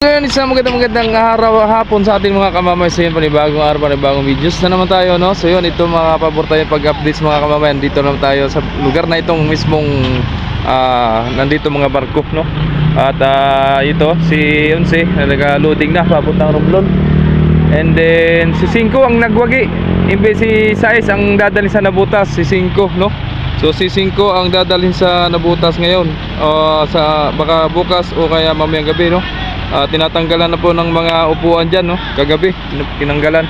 Ngayon, isang magandang araw hapon sa ating mga kamamay. So yun, panibagong araw, panibagong videos na naman tayo, no? So yun, ito mga pabor tayo pag-updates mga kamamay. Dito naman tayo sa lugar na itong mismong nandito mga barko, no? At ito, si Unse, nag-loading na, papuntang Romblon. And then, si 5 ang nagwagi. Imbes si Sais ang dadalhin sa Nabutas, si 5, no? So si 5 ang dadalhin sa Nabutas ngayon, sa baka bukas o kaya mamayang gabi, no? Tinatanggalan na po ng mga upuan dyan, no? Kagabi, tinanggalan.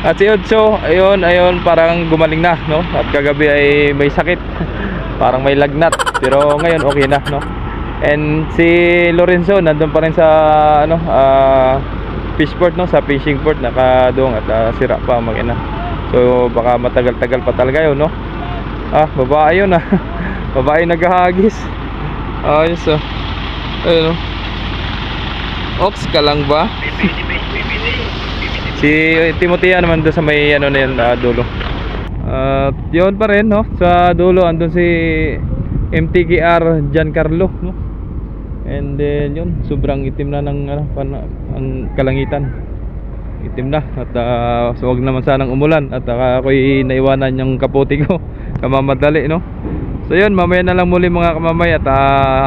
At si Otso, ayun, parang gumaling na, no? At kagabi ay may sakit. Parang may lagnat. Pero ngayon okay na, no? And si Lorenzo, nandun pa rin sa, fishport, no? Sa fishing port, nakadong at sira pa ang makina. So baka matagal-tagal pa talaga yun, no? Babae yun, babae naghahagis. Ayos, ayun, no? Ox ka lang ba? Si Timotea naman doon sa may na yun, dulo. At yun pa rin, no? Sa dulo andun si MTKR Giancarlo, no? And then yun, sobrang itim na ng ang kalangitan. Itim na at so wag naman sanang umulan at ako'y naiwanan yung kaputi ko kamamadali, no? So yun, mamaya na lang muli mga kamamay at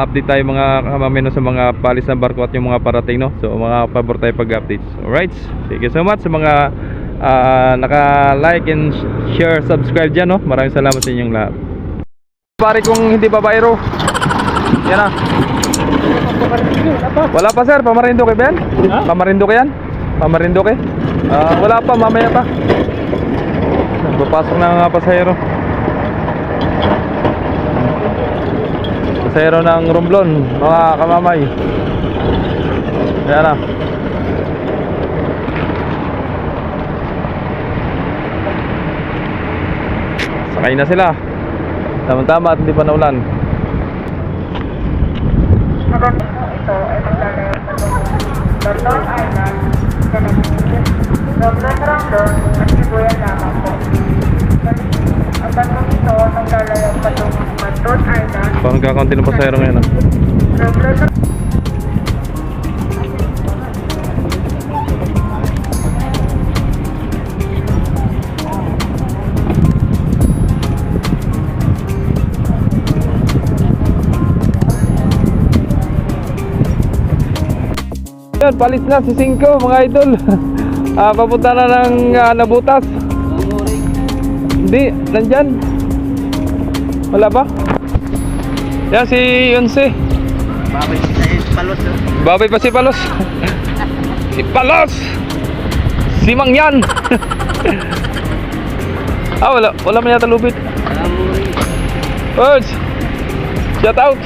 update tayo mga kamamay, no, sa mga palis ng barko at yung mga parating, no? So mga pabor tayo pag-updates. Alright, thank you so much sa mga naka-like and share, subscribe dyan, no? Maraming salamat sa inyong lahat. Pare kong hindi babayro. Yan na. Wala pa sir, Pamarinduque ba yan? Pamarinduque yan? Pamarinduque? Wala pa, mamaya pa. Papasok na nga pasahero. Pasahero ng Romblon, mga kamamay. Ayan na. Sakay na sila. Tama-tama at hindi pa naulan. Ito ay maglalaya sa London Island, Romblon at Sibuyan lamang po. Ang bandong ito maglalaya sa London Island. Parang kakaunti ng pasahero ngayon, Romblon. Yan, palis na si 5 mga idol. Papunta na ng Nabutas. Hindi, nandyan. Wala ba? Yan si Yunse. Babay si Palos. Babay pa si Palos. Si Palos. Si Mangyan. Wala man yata lubit. Birds. Shout out.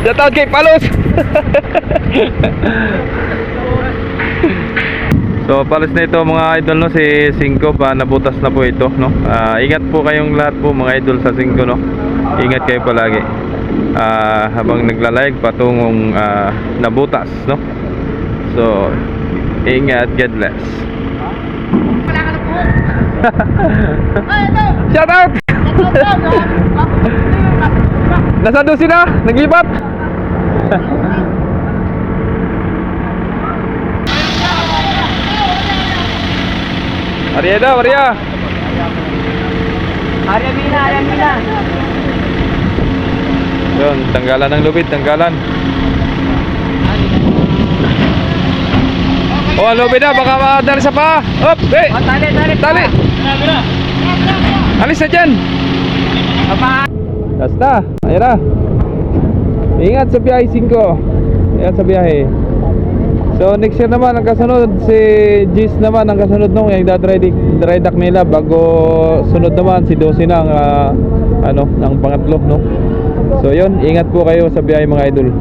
Shout out kay Palos. So palis na ito mga idol, no, si 5 pa nabutas na po ito, no. Ingat po kayong lahat po mga idol sa 5, no. Ingat kayo palagi habang naglalayag patungong Nabutas, no. So ingat, God bless. Shout out. Nasa doon sila, naglipat. Maria. Arya Mina. Yun, tanggalan ng lubid, tanggalan. Ang lubid na, baka madali sa paa. Hop, tali. Alis na dyan. Basta, ayun na. Ingat sa biyahe 5. Ingat sa biyahe. So next year naman ang kasunod, si Gis naman ang kasunod nung yung dry dock nila, bago sunod naman si 12 na ang ang pangatlo, no. So yun, ingat po kayo sa biyahe mga idol.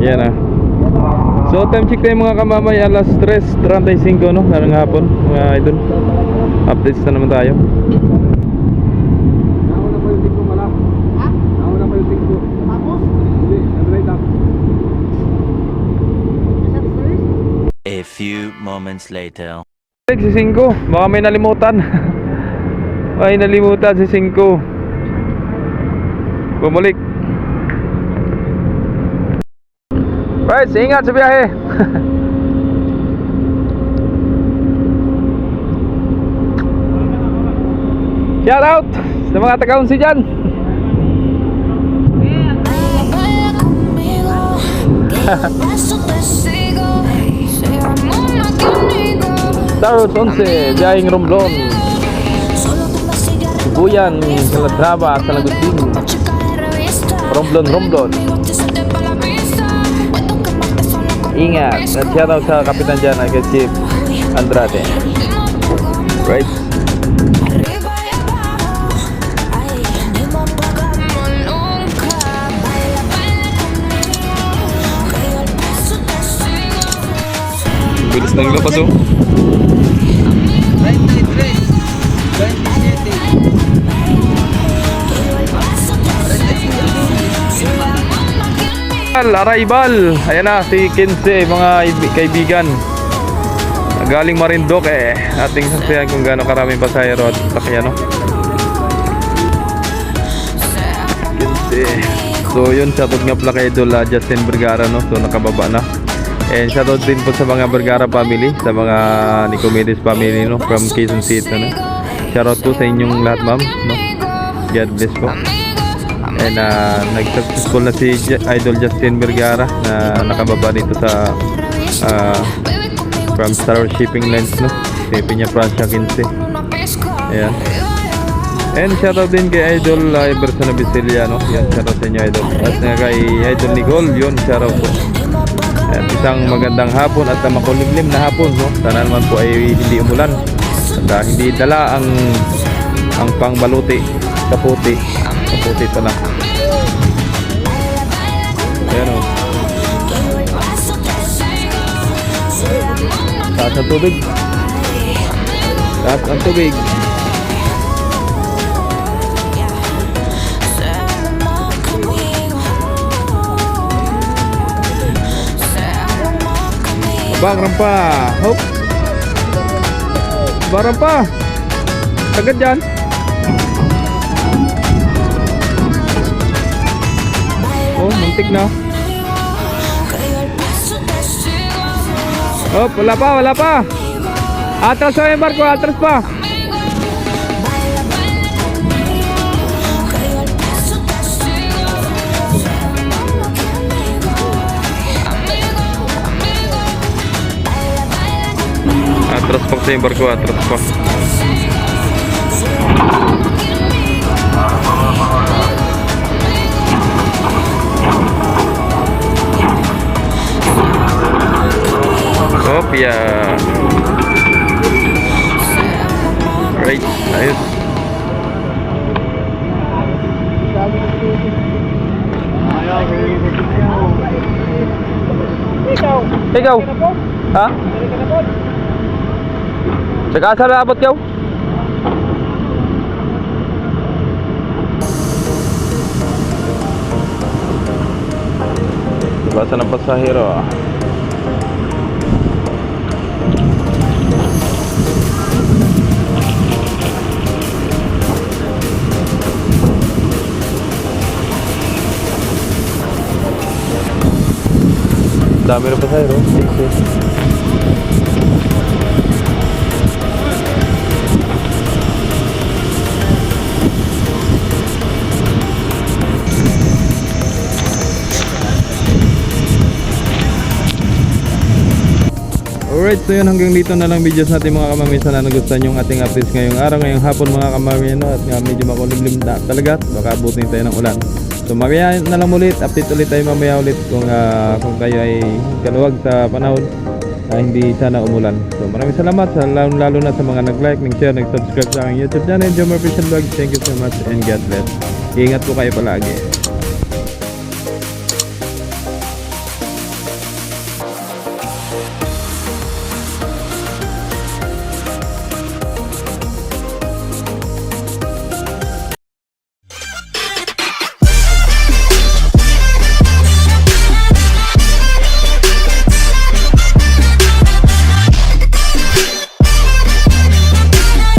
Yan na. So time check tayo mga kamamay, alas 3:35, no, ng hapon mga idol. Updates na naman tayo. A few moments later. Si 5, baka may nalimutan. May nalimutan si 5. bumalik. Guys, ingat sa biyahe. Shout out sa mga taga-Unsi dyan. Taros 11, biyaheng Romblon, Sibuyan, Calatrava, San Agustin, Romblon. Ingat. At shout out sa kapitan dyan, kay Chief Andrade. Right. Bilis ng lapas oh. 23, 27. Arrival. Ayan na si 15 mga kaibigan. Galing Marinduque ating sasayan kung gaano karaming pasahero at sakyan no. 15. So yun, shoutout nga pala kay Idol Justin Vergara no. So nakababa na. And shoutout din po sa mga Vergara family, sa mga Nicomedes family no, from Quezon City no. Shoutout po sa inyong lahat ma'am no. God bless po. And nag-successful na si Idol Justin Vergara na nakababa dito sa from Star Shipping Lines no, si Piña Francia 15. Ayan. And shoutout din kay Idol Iverson Abisilla no. Yan, shoutout sa inyo Idol. At kay Idol Nicole, yun, shoutout po. At isang magandang hapon at makulimlim na hapon no. Sana naman po ay hindi umulan at hindi dala ang pangbaluti kaputi pa na. Ayan o. Taas ang tubig. Taas ang tubig. Bang rampa. Hop. Bang rampa. Agad dyan. Oh, muntik na. Oh, wala pa. Atras pa yung barko, atras pa. Atras pa yung barko, atras pa. Kopya. Right, ayos. Ikaw? Ha? Saka asa na abot kayo? Basa ng pasahero ah. Dami na pasahero. Alright, so yun, hanggang dito na lang videos natin mga kamami. Sana nagustuhan yung ating updates ngayong araw, ngayong hapon mga kamami no? At nga medyo makulimlim na talaga, baka abutin tayo ng ulan. So mamaya na lang ulit, update ulit tayo mamaya ulit kung kayo ay kaluwag sa panahon, hindi sana umulan. So maraming salamat lalo na sa mga nag-like, nag-share, nag-subscribe sa aking YouTube channel, Jomar Official Vlog. Thank you so much and God bless. Ingat po kayo palagi.